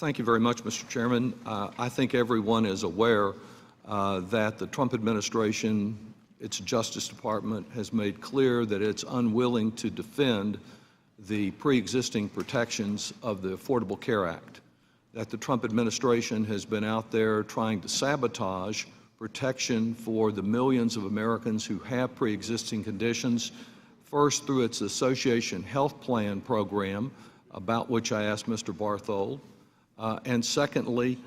Thank you very much, Mr. Chairman. I think everyone is aware that the Trump administration, its Justice Department, has made clear that it's unwilling to defend the pre-existing protections of the Affordable Care Act, that the Trump administration has been out there trying to sabotage protection for the millions of Americans who have pre-existing conditions, first through its Association Health Plan program, about which I asked Mr. Barthold, and secondly,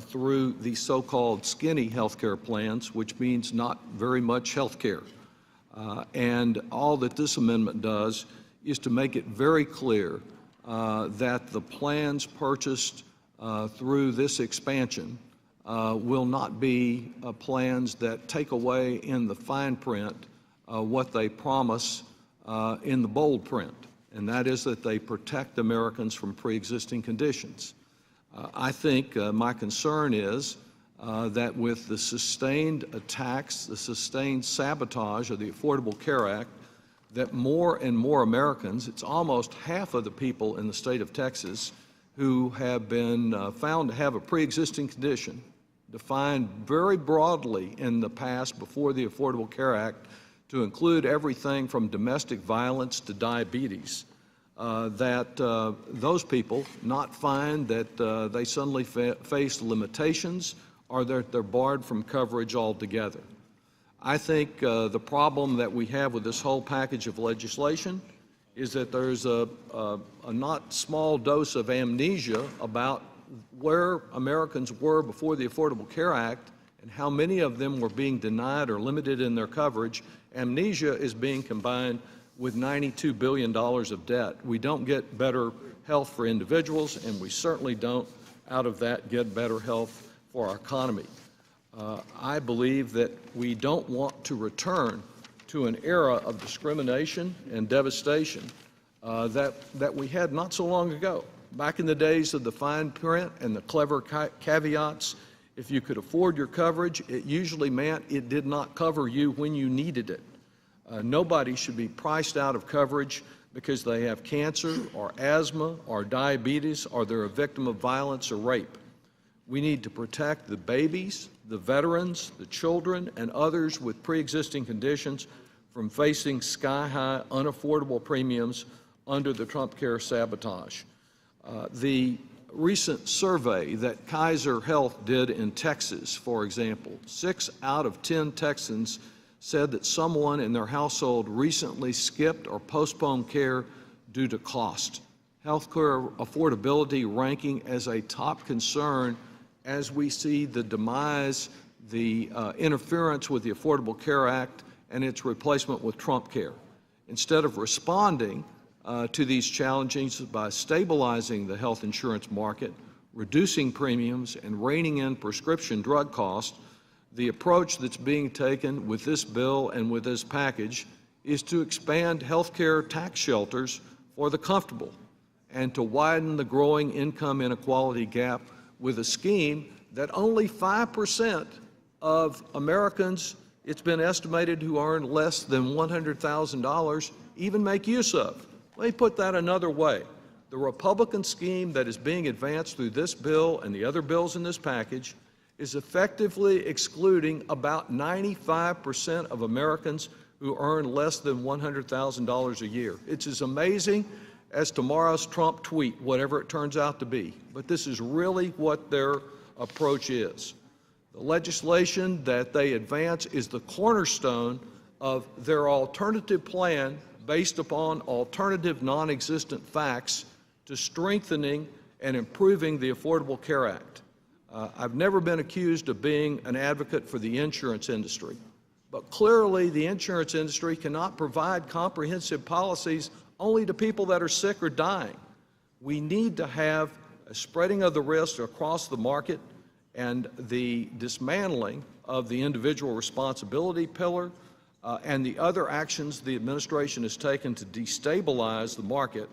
through the so-called skinny health care plans, which means not very much health care. And all that this amendment does is to make it very clear that the plans purchased through this expansion will not be plans that take away in the fine print what they promise in the bold print, and that is that they protect Americans from pre-existing conditions. I think my concern is that with the sustained attacks, the sustained sabotage of the Affordable Care Act, that more and more Americans, it's almost half of the people in the state of Texas who have been found to have a pre-existing condition, defined very broadly in the past before the Affordable Care Act to include everything from domestic violence to diabetes, that those people not find that they suddenly face limitations or that they're barred from coverage altogether. I think the problem that we have with this whole package of legislation is that there's a not small dose of amnesia about where Americans were before the Affordable Care Act and how many of them were being denied or limited in their coverage. Amnesia is being combined with $92 billion of debt. We don't get better health for individuals, and we certainly don't, out of that, get better health for our economy. I believe that we don't want to return to an era of discrimination and devastation that we had not so long ago. Back in the days of the fine print and the clever caveats, if you could afford your coverage, it usually meant it did not cover you when you needed it. Nobody should be priced out of coverage because they have cancer or asthma or diabetes or they're a victim of violence or rape. We need to protect the babies, the veterans, the children, and others with pre-existing conditions from facing sky-high, unaffordable premiums under the Trump Care sabotage. The recent survey that Kaiser Health did in Texas, for example, 6 out of 10 Texans said that someone in their household recently skipped or postponed care due to cost. Healthcare affordability ranking as a top concern as we see the demise, the interference with the Affordable Care Act and its replacement with Trump Care. Instead of responding to these challenges by stabilizing the health insurance market, reducing premiums, and reining in prescription drug costs, the approach that's being taken with this bill and with this package is to expand health care tax shelters for the comfortable and to widen the growing income inequality gap with a scheme that only 5% of Americans, it's been estimated, who earn less than $100,000 even make use of. Let me put that another way. The Republican scheme that is being advanced through this bill and the other bills in this package is effectively excluding about 95% of Americans who earn less than $100,000 a year. It's as amazing as tomorrow's Trump tweet, whatever it turns out to be. But this is really what their approach is. The legislation that they advance is the cornerstone of their alternative plan based upon alternative non-existent facts to strengthening and improving the Affordable Care Act. I've never been accused of being an advocate for the insurance industry, but clearly the insurance industry cannot provide comprehensive policies only to people that are sick or dying. We need to have a spreading of the risk across the market and the dismantling of the individual responsibility pillar and the other actions the administration has taken to destabilize the market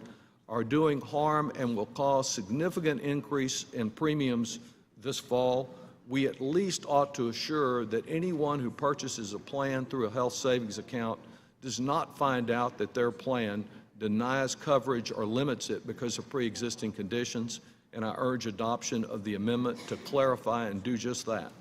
are doing harm and will cause significant increase in premiums this fall. We at least ought to assure that anyone who purchases a plan through a health savings account does not find out that their plan denies coverage or limits it because of pre-existing conditions. and I urge adoption of the amendment to clarify and do just that.